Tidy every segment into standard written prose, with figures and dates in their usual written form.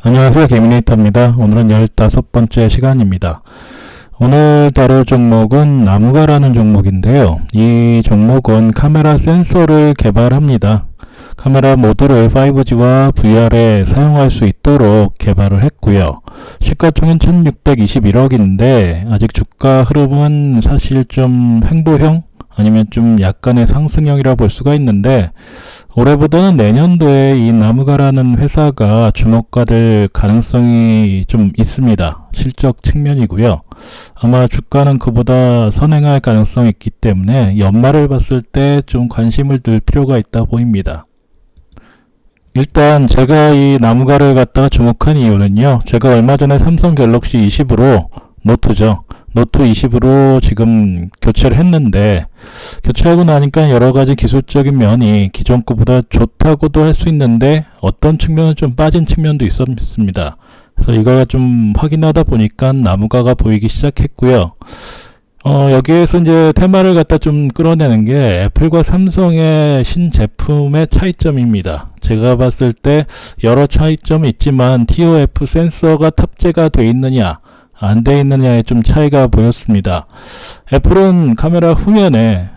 안녕하세요. 개미네이터입니다. 오늘은 15번째 시간입니다. 오늘 다룰 종목은 나무가라는 종목인데요. 이 종목은 카메라 센서를 개발합니다. 카메라 모듈을 5G와 VR에 사용할 수 있도록 개발을 했고요. 시가총액 1621억인데 아직 주가 흐름은 사실 좀 횡보형 아니면 좀 약간의 상승형이라 볼 수가 있는데, 올해보다는 내년도에 이 나무가라는 회사가 주목받을 가능성이 좀 있습니다. 실적 측면이고요. 아마 주가는 그보다 선행할 가능성이 있기 때문에 연말을 봤을 때 좀 관심을 들 필요가 있다 보입니다. 일단 제가 이 나무가를 갖다가 주목한 이유는요, 제가 얼마 전에 삼성 갤럭시 20으로 노트죠. 노트 20으로 지금 교체를 했는데, 교체하고 나니까 여러가지 기술적인 면이 기존 거보다 좋다고도 할 수 있는데 어떤 측면은 좀 빠진 측면도 있었습니다. 그래서 이거가 좀 확인하다 보니까 나무가가 보이기 시작했고요. 여기에서 이제 테마를 갖다 좀 끌어내는 게 애플과 삼성의 신제품의 차이점입니다. 제가 봤을 때 여러 차이점이 있지만 TOF 센서가 탑재가 돼 있느냐 안 돼 있느냐에 좀 차이가 보였습니다. 애플은 카메라 후면에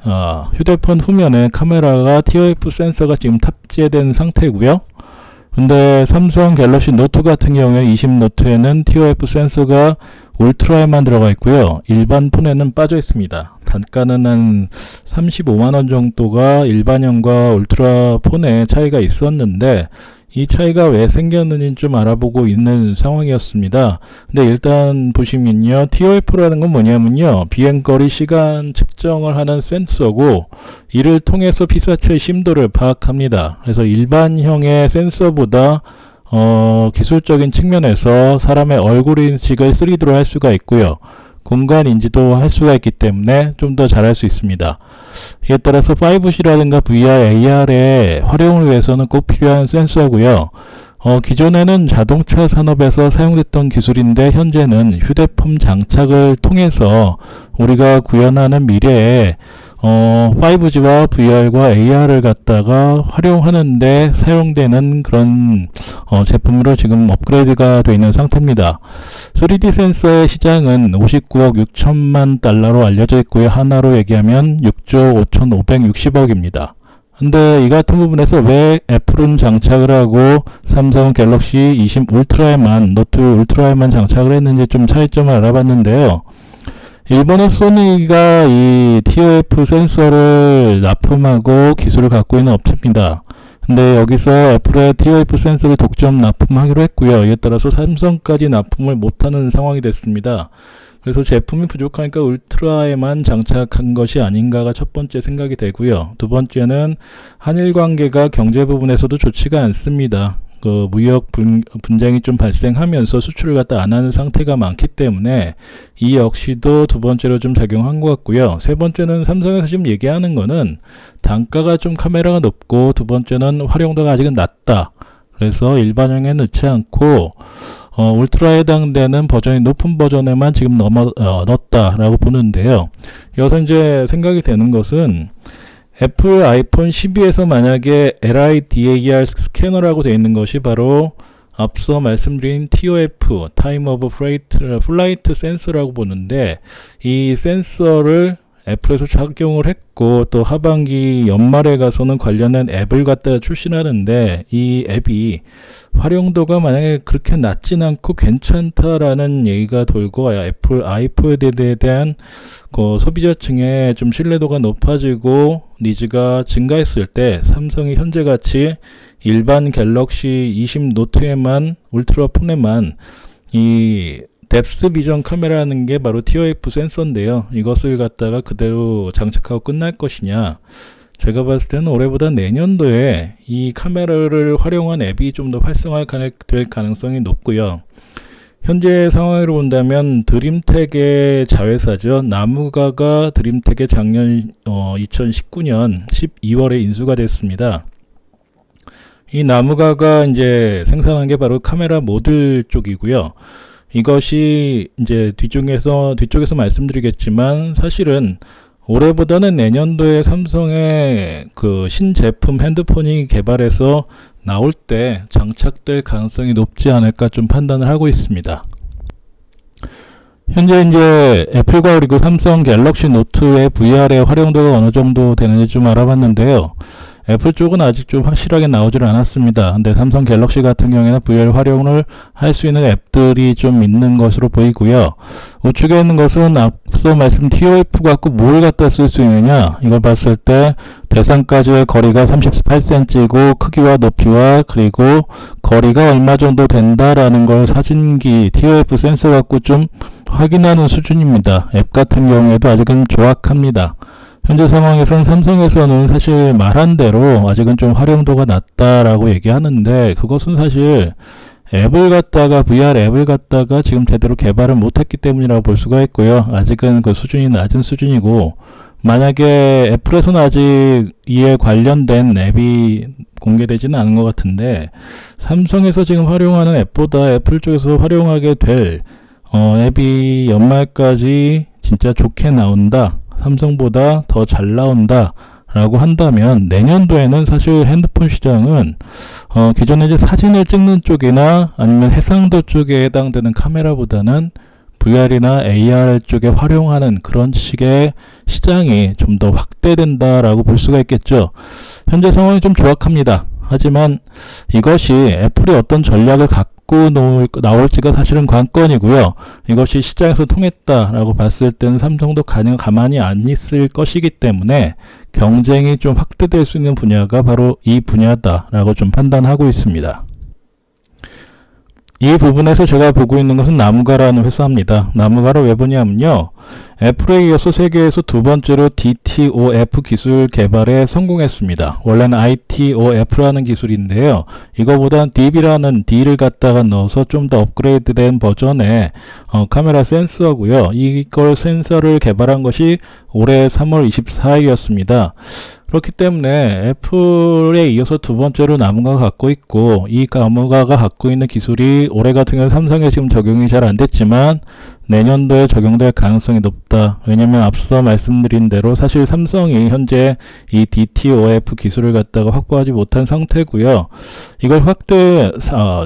휴대폰 후면에 카메라가 TOF 센서가 지금 탑재된 상태고요. 근데 삼성 갤럭시 노트 같은 경우에 20 노트에는 TOF 센서가 울트라에만 들어가 있고요. 일반 폰에는 빠져 있습니다. 단가는 한 35만원 정도가 일반형과 울트라 폰에 차이가 있었는데, 이 차이가 왜 생겼는지 좀 알아보고 있는 상황이었습니다. 근데 일단 보시면요, TOF라는 건 뭐냐면요, 비행거리 시간 측정을 하는 센서고, 이를 통해서 피사체의 심도를 파악합니다. 그래서 일반형의 센서보다 기술적인 측면에서 사람의 얼굴 인식을 3D로 할 수가 있고요. 공간 인지도 할 수가 있기 때문에 좀 더 잘할 수 있습니다. 이에 따라서 5G라든가 VR, AR의 활용을 위해서는 꼭 필요한 센서고요. 기존에는 자동차 산업에서 사용됐던 기술인데, 현재는 휴대폰 장착을 통해서 우리가 구현하는 미래에 5G와 VR과 AR을 갖다가 활용하는데 사용되는 그런 제품으로 지금 업그레이드가 되어 있는 상태입니다. 3D 센서의 시장은 59억 6천만 달러로 알려져 있고요. 하나로 얘기하면 6조 5,560억입니다. 근데 이 같은 부분에서 왜 애플은 장착을 하고 삼성 갤럭시 20 울트라에만, 노트 울트라에만 장착을 했는지 좀 차이점을 알아봤는데요. 일본의 소니가 이 TOF 센서를 납품하고 기술을 갖고 있는 업체입니다. 근데 여기서 애플의 TOF 센서를 독점 납품하기로 했고요. 이에 따라서 삼성까지 납품을 못하는 상황이 됐습니다. 그래서 제품이 부족하니까 울트라에만 장착한 것이 아닌가가 첫 번째 생각이 되고요. 두 번째는 한일 관계가 경제 부분에서도 좋지가 않습니다. 무역 분쟁이 좀 발생하면서 수출을 갖다 안 하는 상태가 많기 때문에 이 역시도 두 번째로 좀 작용한 것 같고요. 세 번째는 삼성에서 지금 얘기하는 거는 단가가 좀 카메라가 높고, 두 번째는 활용도가 아직은 낮다. 그래서 일반형에 넣지 않고 울트라에 해당되는 버전이 높은 버전에만 지금 넣었다라고 보는데요. 여기서 이제 생각이 되는 것은, 애플 아이폰 12에서 만약에 LiDAR 스캐너라고 되어 있는 것이 바로 앞서 말씀드린 TOF, 타임 오브 플라이트 센서라고 보는데, 이 센서를 애플에서 착용을 했고, 또 하반기 연말에 가서는 관련된 앱을 갖다 출시하는데, 이 앱이 활용도가 만약에 그렇게 낮진 않고 괜찮다라는 얘기가 돌고, 애플 아이포드에 대한 소비자층의 좀 신뢰도가 높아지고 니즈가 증가했을 때, 삼성이 현재같이 일반 갤럭시 20 노트에만, 울트라 폰에만 이 뎁스 비전 카메라라는 게 바로 TOF 센서인데요. 이것을 갖다가 그대로 장착하고 끝날 것이냐. 제가 봤을 때는 올해보다 내년도에 이 카메라를 활용한 앱이 좀 더 활성화될 가능성이 높고요. 현재 상황으로 본다면 드림텍의 자회사죠. 나무가가 드림텍의 작년 2019년 12월에 인수가 됐습니다. 이 나무가가 이제 생산한 게 바로 카메라 모듈 쪽이고요. 이것이 이제 뒤쪽에서 말씀드리겠지만, 사실은 올해보다는 내년도에 삼성의 그 신제품 핸드폰이 개발해서 나올 때 장착될 가능성이 높지 않을까 좀 판단을 하고 있습니다. 현재 이제 애플과 그리고 삼성 갤럭시 노트의 VR의 활용도가 어느 정도 되는지 좀 알아봤는데요. 애플 쪽은 아직 좀 확실하게 나오질 않았습니다. 근데 삼성 갤럭시 같은 경우에는 VR 활용을 할 수 있는 앱들이 좀 있는 것으로 보이고요. 우측에 있는 것은 앞서 말씀 TOF 갖고 뭘 갖다 쓸 수 있느냐, 이걸 봤을 때 대상까지의 거리가 38cm이고 크기와 높이와 그리고 거리가 얼마 정도 된다라는 걸 사진기 TOF 센서 갖고 좀 확인하는 수준입니다. 앱 같은 경우에도 아직은 조악합니다. 현재 상황에선 삼성에서는 사실 말한 대로 아직은 좀 활용도가 낮다라고 얘기하는데, 그것은 사실 앱을 갖다가 VR 앱을 갖다가 지금 제대로 개발을 못했기 때문이라고 볼 수가 있고요. 아직은 그 수준이 낮은 수준이고, 만약에 애플에서는 아직 이에 관련된 앱이 공개되지는 않은 것 같은데, 삼성에서 지금 활용하는 앱보다 애플 쪽에서 활용하게 될 앱이 연말까지 진짜 좋게 나온다, 삼성보다 더 잘 나온다 라고 한다면, 내년도에는 사실 핸드폰 시장은 기존에 이제 사진을 찍는 쪽이나 아니면 해상도 쪽에 해당되는 카메라보다는 VR이나 AR 쪽에 활용하는 그런 식의 시장이 좀 더 확대된다라고 볼 수가 있겠죠. 현재 상황이 좀 조악합니다. 하지만 이것이 애플이 어떤 전략을 갖고 나올지가 사실은 관건이고요. 이것이 시장에서 통했다라고 봤을 때는 삼성도 가만히 안 있을 것이기 때문에 경쟁이 좀 확대될 수 있는 분야가 바로 이 분야다라고 좀 판단하고 있습니다. 이 부분에서 제가 보고 있는 것은 나무가라는 회사입니다. 나무가를 왜 보냐면요, 애플에 이어서 세계에서 두 번째로 DTOF 기술 개발에 성공했습니다. 원래는 ITOF라는 기술인데요, 이거보단 DB라는 D를 갖다가 넣어서 좀 더 업그레이드된 버전의 카메라 센서고요. 이걸 센서를 개발한 것이 올해 3월 24일이었습니다. 그렇기 때문에 애플에 이어서 두 번째로 나무가가 갖고 있고, 이 나무가가 갖고 있는 기술이 올해 같은 경우는 삼성에 지금 적용이 잘 안 됐지만 내년도에 적용될 가능성이 높다. 왜냐면 앞서 말씀드린 대로 사실 삼성이 현재 이 DTOF 기술을 갖다가 확보하지 못한 상태고요. 이걸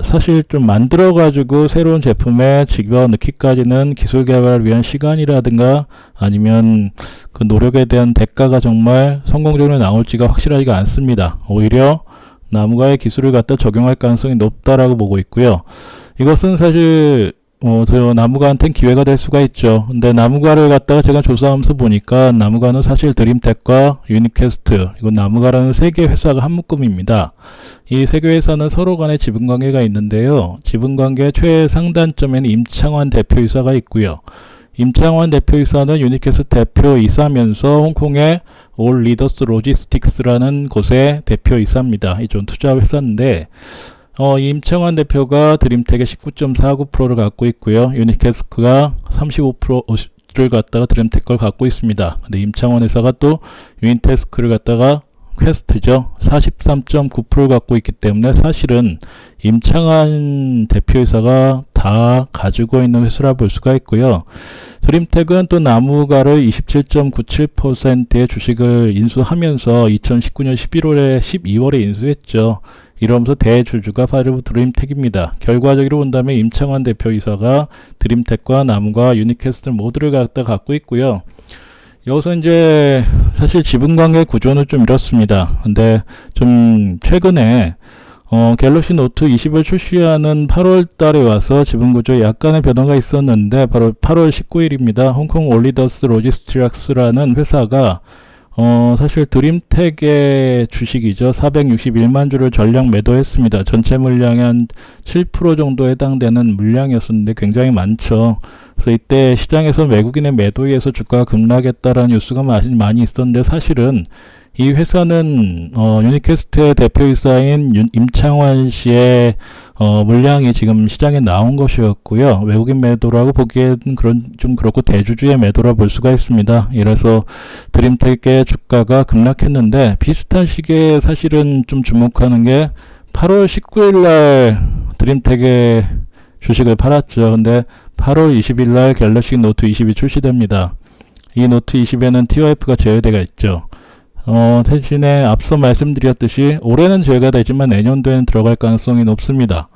사실 좀 만들어 가지고 새로운 제품에 집어넣기까지는 기술 개발을 위한 시간이라든가 아니면 그 노력에 대한 대가가 정말 성공적으로 나올지가 확실하지가 않습니다. 오히려 나무가의 기술을 갖다 적용할 가능성이 높다라고 보고 있고요. 이것은 사실 저 나무가한테는 기회가 될 수가 있죠. 근데 나무가를 갖다가 제가 조사하면서 보니까 나무가는 사실 드림텍과 유니캐스트, 그리고 나무가라는 세 개 회사가 한 묶음입니다. 이 세 개 회사는 서로 간에 지분관계가 있는데요. 지분관계 최상단점에는 임창완 대표이사가 있고요. 임창완 대표이사는 유니캐스트 대표이사면서 홍콩의 올 리더스 로지스틱스라는 곳의 대표이사입니다. 이쪽 투자 회사인데, 임창완 대표가 드림텍의 19.49%를 갖고 있고요. 유니캐스트가 35%를 갖다가 드림텍 걸 갖고 있습니다. 근데 임창완 회사가 또 유니테스크를 갖다가 퀘스트죠, 43.9%를 갖고 있기 때문에 사실은 임창완 대표이사가 다 가지고 있는 회사라 볼 수가 있고요. 드림텍은 또 나무가를 27.97%의 주식을 인수하면서 2019년 12월에 인수했죠. 이러면서 대주주가 바로 드림텍입니다. 결과적으로 본다면 임창완 대표이사가 드림텍과 나무가 유니캐스트 모두를 갖고 있고요. 여기서 이제 사실 지분관계 구조는 좀 이렇습니다. 근데 좀 최근에 갤럭시 노트 20을 출시하는 8월 달에 와서 지분 구조에 약간의 변화가 있었는데, 바로 8월 19일입니다. 홍콩 올리더스 로지스트락스라는 회사가 사실 드림텍의 주식이죠. 461만 주를 전량 매도했습니다. 전체 물량의 한 7% 정도 해당되는 물량이었었는데 굉장히 많죠. 그래서 이때 시장에서 외국인의 매도에 의해서 주가가 급락했다라는 뉴스가 많이 있었는데, 사실은 이 회사는 유니캐스트의 대표이사인 임창완 씨의 물량이 지금 시장에 나온 것이었고요. 외국인 매도라고 보기에는 좀 그렇고 대주주의 매도라 볼 수가 있습니다. 이래서 드림텍의 주가가 급락했는데, 비슷한 시기에 사실은 좀 주목하는 게 8월 19일 날 드림텍의 주식을 팔았죠. 근데 8월 20일 날 갤럭시 노트 20이 출시됩니다. 이 노트 20에는 TOF가 제외되어 있죠. 대신에 앞서 말씀드렸듯이 올해는 제외되지만 내년도에는 들어갈 가능성이 높습니다.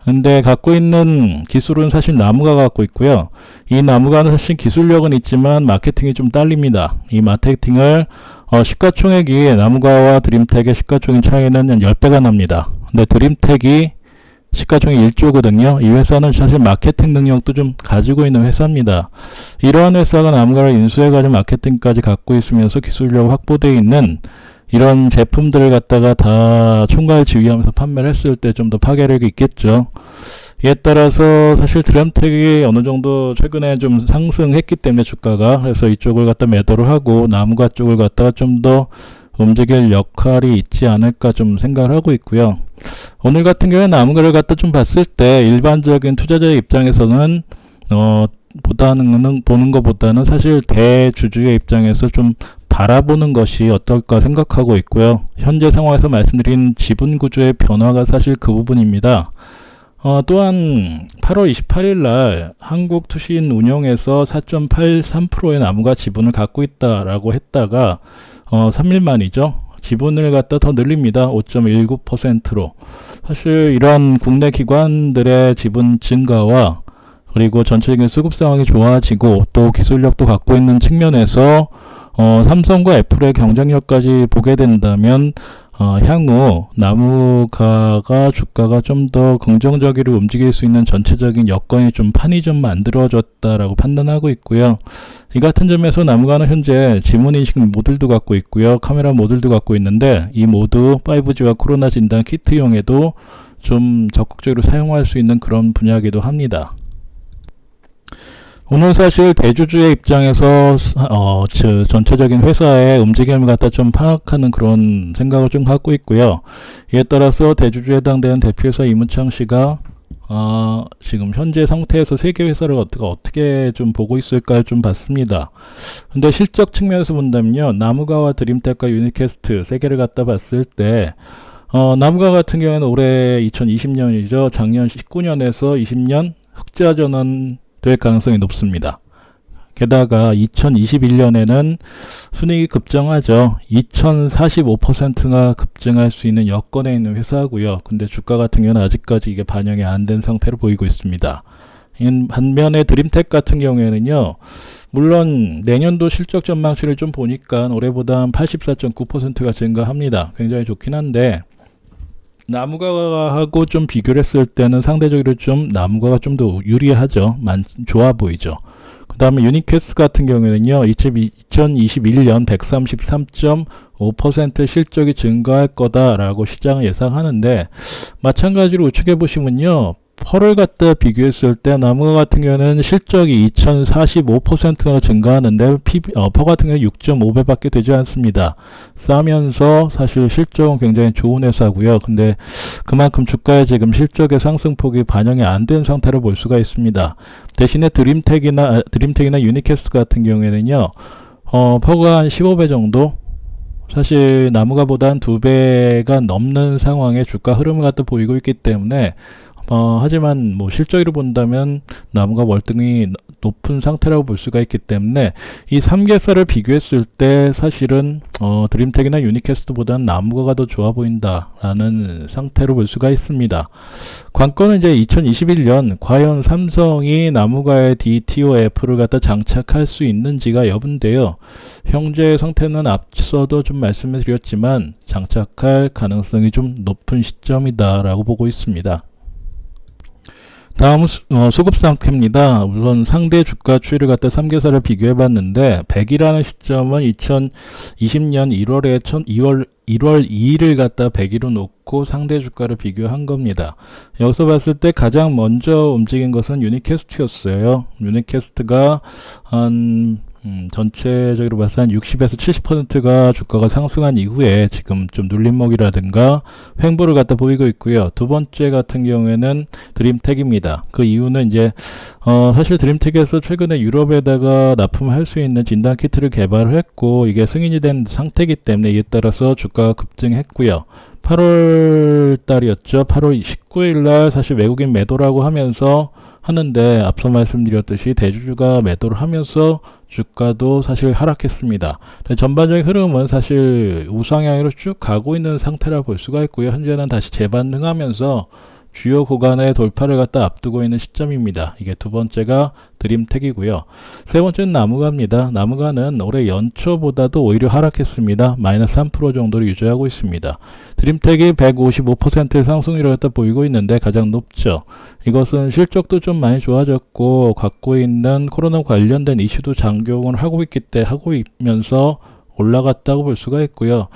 근데 갖고 있는 기술은 사실 나무가 갖고 있고요. 이 나무가는 사실 기술력은 있지만 마케팅이 좀 딸립니다. 이 마케팅을 시가총액이 나무가와 드림텍의 시가총액 차이는 한 10배가 납니다. 근데 드림텍이 시가총액 1조거든요. 이 회사는 사실 마케팅 능력도 좀 가지고 있는 회사입니다. 이러한 회사가 나무가를 인수해가지고 마케팅까지 갖고 있으면서 기술력 확보되어 있는 이런 제품들을 갖다가 다 총괄 지휘하면서 판매를 했을 때 좀 더 파괴력이 있겠죠. 이에 따라서 사실 드림텍이 어느 정도 최근에 좀 상승했기 때문에 주가가, 그래서 이쪽을 갖다 매도를 하고 나무가 쪽을 갖다가 좀 더 움직일 역할이 있지 않을까 좀 생각을 하고 있고요. 오늘 같은 경우에 나무가를 갖다 좀 봤을 때 일반적인 투자자의 입장에서는 보는 것보다는 사실 대주주의 입장에서 좀 바라보는 것이 어떨까 생각하고 있고요. 현재 상황에서 말씀드린 지분 구조의 변화가 사실 그 부분입니다. 또한 8월 28일 날 한국투신운용에서 4.83%의 나무가 지분을 갖고 있다라고 했다가 3일 만이죠. 지분을 갖다 더 늘립니다. 5.19%로. 사실 이러한 국내 기관들의 지분 증가와 그리고 전체적인 수급 상황이 좋아지고 또 기술력도 갖고 있는 측면에서 삼성과 애플의 경쟁력까지 보게 된다면 향후 나무가가 주가가 좀 더 긍정적으로 움직일 수 있는 전체적인 여건이 좀 판이 좀 만들어졌다라고 판단하고 있고요. 이 같은 점에서 나무가는 현재 지문인식 모듈도 갖고 있고요. 카메라 모듈도 갖고 있는데 이 모두 5G와 코로나 진단 키트용에도 좀 적극적으로 사용할 수 있는 그런 분야이기도 합니다. 오늘 사실 대주주의 입장에서 전체적인 회사의 움직임을 갖다 좀 파악하는 그런 생각을 좀 갖고 있고요. 이에 따라서 대주주에 해당되는 대표이사 이문창 씨가 지금 현재 상태에서 세계 회사를 어떻게 좀 보고 있을까 좀 봤습니다. 근데 실적 측면에서 본다면요, 나무가와 드림텍과 유니캐스트 세 개를 갖다 봤을 때 나무가 같은 경우에는 올해 2020년이죠. 작년 19년에서 20년 흑자 전환 될 가능성이 높습니다. 게다가 2021년에는 순이익이 급증하죠. 2045%가 급증할 수 있는 여건에 있는 회사고요. 근데 주가 같은 경우는 아직까지 이게 반영이 안 된 상태로 보이고 있습니다. 반면에 드림텍 같은 경우에는요, 물론 내년도 실적 전망치를 좀 보니까 올해보다 84.9%가 증가합니다. 굉장히 좋긴 한데 나무가하고 좀 비교를 했을 때는 상대적으로 좀 나무가가 좀 더 유리하죠. 좋아 보이죠. 그 다음에 유니캐스 같은 경우에는요, 2021년 133.5% 실적이 증가할 거다라고 시장은 예상하는데, 마찬가지로 우측에 보시면요, 퍼를 갖다 비교했을 때 나무가 같은 경우는 실적이 2045%가 증가하는데 퍼 같은 경우는 6.5배밖에 되지 않습니다. 싸면서 사실 실적은 굉장히 좋은 회사고요. 근데 그만큼 주가에 지금 실적의 상승폭이 반영이 안 된 상태로 볼 수가 있습니다. 대신에 드림텍이나 유니캐스트 같은 경우에는요, 퍼가 한 15배 정도, 사실 나무가보다 한 2배가 넘는 상황의 주가 흐름을 갖다 보이고 있기 때문에 하지만 뭐 실적으로 본다면 나무가 월등히 높은 상태라고 볼 수가 있기 때문에 이 3개사를 비교했을 때 사실은 드림텍이나 유니캐스트보다는 나무가가 더 좋아 보인다라는 상태로 볼 수가 있습니다. 관건은 이제 2021년 과연 삼성이 나무가의 DTOF를 갖다 장착할 수 있는지가 여부인데요. 현재 상태는 앞서도 좀 말씀을 드렸지만 장착할 가능성이 좀 높은 시점이다라고 보고 있습니다. 다음은 수급 상태입니다. 우선 상대 주가 추이를 갖다 3개사를 비교해 봤는데 100이라는 시점은 2020년 1월 2일을 갖다 100으로 놓고 상대 주가를 비교한 겁니다. 여기서 봤을 때 가장 먼저 움직인 것은 유니캐스트였어요. 유니캐스트가 전체적으로 봐서 한 60에서 70%가 주가가 상승한 이후에 지금 좀 눌림목이라든가 횡보를 갖다 보이고 있고요. 두 번째 같은 경우에는 드림텍입니다. 그 이유는 이제 사실 드림텍에서 최근에 유럽에다가 납품할 수 있는 진단 키트를 개발을 했고 이게 승인이 된 상태이기 때문에 이에 따라서 주가가 급증했고요. 8월 달이었죠. 8월 19일 날 사실 외국인 매도라고 하면서 하는데 앞서 말씀드렸듯이 대주주가 매도를 하면서 주가도 사실 하락했습니다. 전반적인 흐름은 사실 우상향으로 쭉 가고 있는 상태라 볼 수가 있고요. 현재는 다시 재반등하면서 주요 구간의 돌파를 갖다 앞두고 있는 시점입니다. 이게 두 번째가 드림텍이고요. 세 번째는 나무가입니다. 나무가는 올해 연초보다도 오히려 하락했습니다. 마이너스 3% 정도를 유지하고 있습니다. 드림텍이 155%의 상승률을 갖다 보이고 있는데 가장 높죠. 이것은 실적도 좀 많이 좋아졌고 갖고 있는 코로나 관련된 이슈도 작용을 하고 있면서 올라갔다고 볼 수가 있고요.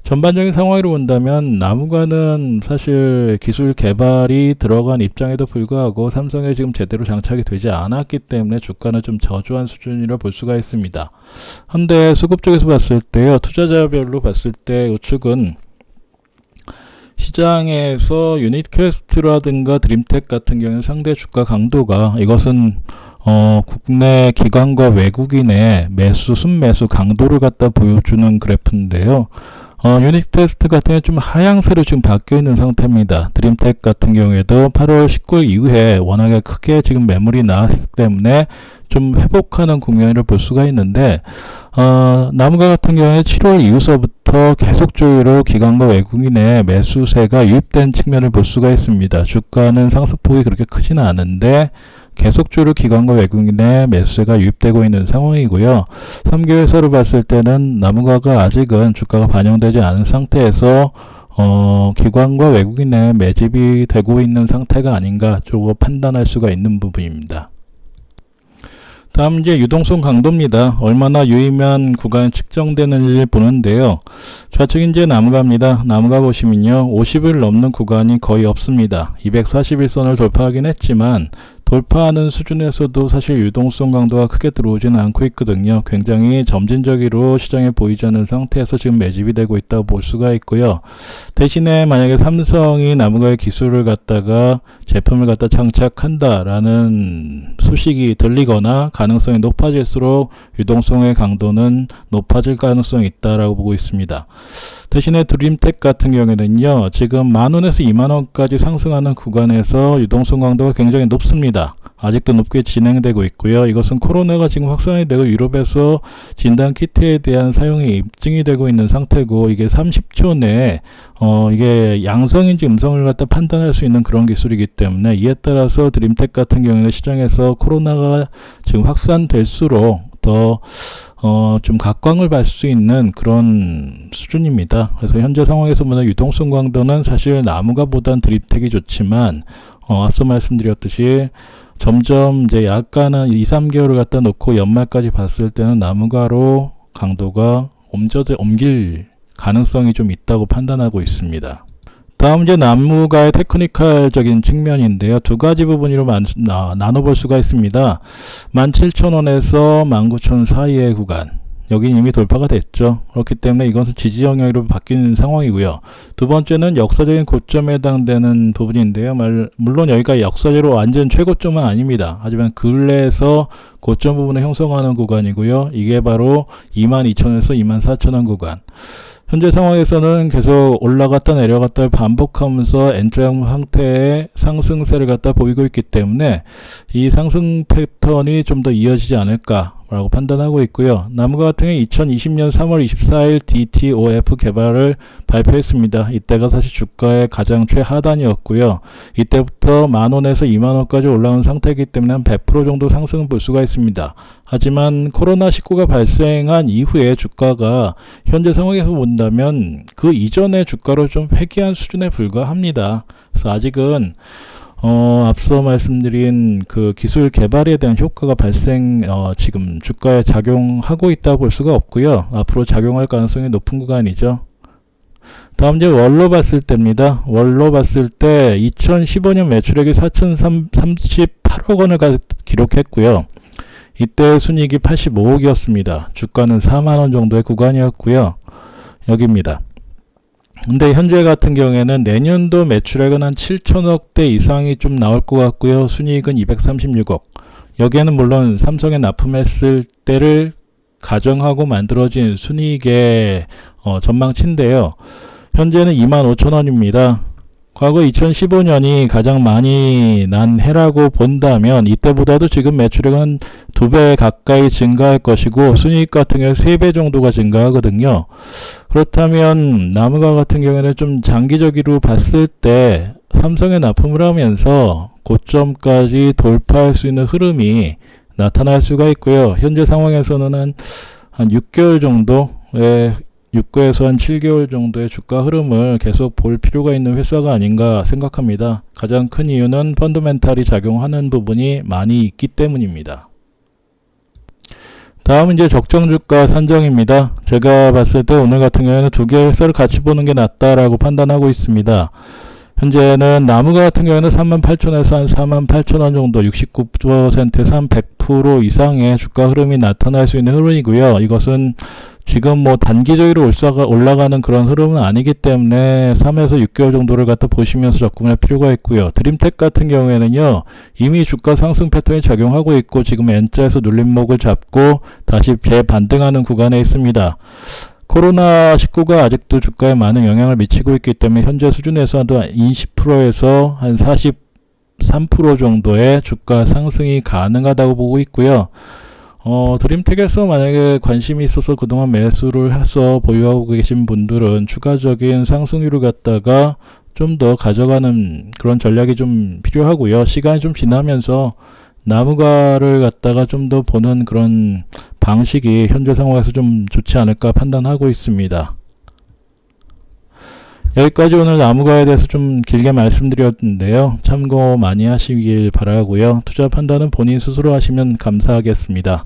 전반적인 상황으로 본다면 나무가는 사실 기술 개발이 들어간 입장에도 불구하고 삼성에 지금 제대로 장착이 되지 않았기 때문에 주가는 좀 저조한 수준이라 볼 수가 있습니다. 한데 수급 쪽에서 봤을 때요. 투자자별로 봤을 때 우측은 시장에서 유닛캐스트라든가 드림텍 같은 경우는 상대 주가 강도가 이것은 국내 기관과 외국인의 매수, 순매수 강도를 갖다 보여주는 그래프인데요. 유닛 테스트 같은 경우에 좀 하향세로 지금 바뀌어 있는 상태입니다. 드림텍 같은 경우에도 8월 19일 이후에 워낙에 크게 지금 매물이 나왔기 때문에 좀 회복하는 국면을 볼 수가 있는데, 나무가 같은 경우에 7월 이후서부터 계속적으로 기관과 외국인의 매수세가 유입된 측면을 볼 수가 있습니다. 주가는 상승폭이 그렇게 크지는 않은데, 계속적으로 기관과 외국인의 매수세가 유입되고 있는 상황이고요. 3개월서로 봤을 때는 나무가가 아직은 주가가 반영되지 않은 상태에서 기관과 외국인의 매집이 되고 있는 상태가 아닌가 저거 판단할 수가 있는 부분입니다. 다음 이제 유동성 강도입니다. 얼마나 유의미한 구간이 측정되는지 보는데요. 좌측 이제 나무가입니다. 나무가 보시면요. 50을 넘는 구간이 거의 없습니다. 241선을 돌파하긴 했지만 돌파하는 수준에서도 사실 유동성 강도가 크게 들어오지는 않고 있거든요. 굉장히 점진적으로 시장에 보이지 않는 상태에서 지금 매집이 되고 있다고 볼 수가 있고요. 대신에 만약에 삼성이 나무가의 기술을 갖다가 제품을 갖다 장착한다라는 소식이 들리거나 가능성이 높아질수록 유동성의 강도는 높아질 가능성이 있다라고 보고 있습니다. 대신에 드림텍 같은 경우에는요. 지금 만원에서 2만원까지 상승하는 구간에서 유동성 강도가 굉장히 높습니다. 아직도 높게 진행되고 있고요. 이것은 코로나가 지금 확산이 되고 유럽에서 진단키트에 대한 사용이 입증이 되고 있는 상태고 이게 30초 내에 이게 양성인지 음성을 갖다 판단할 수 있는 그런 기술이기 때문에 이에 따라서 드림텍 같은 경우에는 시장에서 코로나가 지금 확산될수록 더 좀 각광을 받을 수 있는 그런 수준입니다. 그래서 현재 상황에서 보면 유동성 강도는 사실 나무가보단 드림텍이 좋지만 앞서 말씀드렸듯이 점점 이제 약간은 2-3개월을 갖다 놓고 연말까지 봤을 때는 나무가로 강도가 옮길 가능성이 좀 있다고 판단하고 있습니다. 다음 이제 나무가의 테크니컬적인 측면인데요. 두 가지 부분으로 나눠볼 수가 있습니다. 17,000원에서 19,000원 사이의 구간. 여긴 이미 돌파가 됐죠. 그렇기 때문에 이것은 지지 영역으로 바뀌는 상황이고요. 두 번째는 역사적인 고점에 해당되는 부분인데요. 물론 여기가 역사적으로 완전 최고점은 아닙니다. 하지만 근래에서 고점 부분을 형성하는 구간이고요. 이게 바로 22,000원에서 24,000원 구간. 현재 상황에서는 계속 올라갔다 내려갔다 반복하면서 N자형 상태의 상승세를 갖다 보이고 있기 때문에 이 상승 패턴이 좀 더 이어지지 않을까라고 판단하고 있고요. 나무가 같은 경우 2020년 3월 24일 DTOF 개발을 발표했습니다. 이때가 사실 주가의 가장 최하단이었고요. 이때부터 만원에서 2만원까지 올라온 상태이기 때문에 한 100% 정도 상승을 볼 수가 있습니다. 하지만 코로나19가 발생한 이후에 주가가 현재 상황에서 본다면 그 이전의 주가로 좀 회귀한 수준에 불과합니다. 그래서 아직은 앞서 말씀드린 그 기술 개발에 대한 효과가 지금 주가에 작용하고 있다고 볼 수가 없고요. 앞으로 작용할 가능성이 높은 구간이죠. 다음 이제 월로 봤을 때입니다. 월로 봤을 때 2015년 매출액이 4,038억 원을 기록했고요. 이때 순이익이 85억이었습니다. 주가는 4만원 정도의 구간이었고요. 여기입니다. 근데 현재 같은 경우에는 내년도 매출액은 한 7천억대 이상이 좀 나올 것 같고요. 순이익은 236억. 여기에는 물론 삼성에 납품했을 때를 가정하고 만들어진 순이익의 전망치인데요. 현재는 25,000원입니다. 과거 2015년이 가장 많이 난 해라고 본다면 이때보다도 지금 매출액은 2배 가까이 증가할 것이고 순이익 같은 경우에 3배 정도가 증가하거든요. 그렇다면 나무가 같은 경우에는 좀 장기적으로 봤을 때 삼성에 납품을 하면서 고점까지 돌파할 수 있는 흐름이 나타날 수가 있고요. 현재 상황에서는 한 6개월 정도의 6개에서 한 7개월 정도의 주가 흐름을 계속 볼 필요가 있는 회사가 아닌가 생각합니다. 가장 큰 이유는 펀더멘탈이 작용하는 부분이 많이 있기 때문입니다. 다음은 이제 적정 주가 산정입니다. 제가 봤을 때 오늘 같은 경우에는 두 개의 회사를 같이 보는 게 낫다라고 판단하고 있습니다. 현재는 나무가 같은 경우에는 38,000에서 한 48,000원 정도 69%에서 한 100% 이상의 주가 흐름이 나타날 수 있는 흐름이고요. 이것은 지금 뭐 단기적으로 올라가는 그런 흐름은 아니기 때문에 3에서 6개월 정도를 갖다 보시면서 접근할 필요가 있고요. 드림텍 같은 경우에는요, 이미 주가 상승 패턴이 작용하고 있고 지금 N자에서 눌림목을 잡고 다시 재반등하는 구간에 있습니다. 코로나19가 아직도 주가에 많은 영향을 미치고 있기 때문에 현재 수준에서도 20%에서 한 43% 정도의 주가 상승이 가능하다고 보고 있고요. 드림텍에서 만약에 관심이 있어서 그동안 매수를 해서 보유하고 계신 분들은 추가적인 상승률을 갖다가 좀 더 가져가는 그런 전략이 좀 필요하고요. 시간이 좀 지나면서 나무가를 갖다가 좀 더 보는 그런 방식이 현재 상황에서 좀 좋지 않을까 판단하고 있습니다. 여기까지 오늘 나무가에 대해서 좀 길게 말씀드렸는데요. 참고 많이 하시길 바라고요. 투자 판단은 본인 스스로 하시면 감사하겠습니다.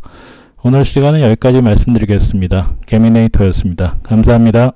오늘 시간은 여기까지 말씀드리겠습니다. 개미네이터였습니다. 감사합니다.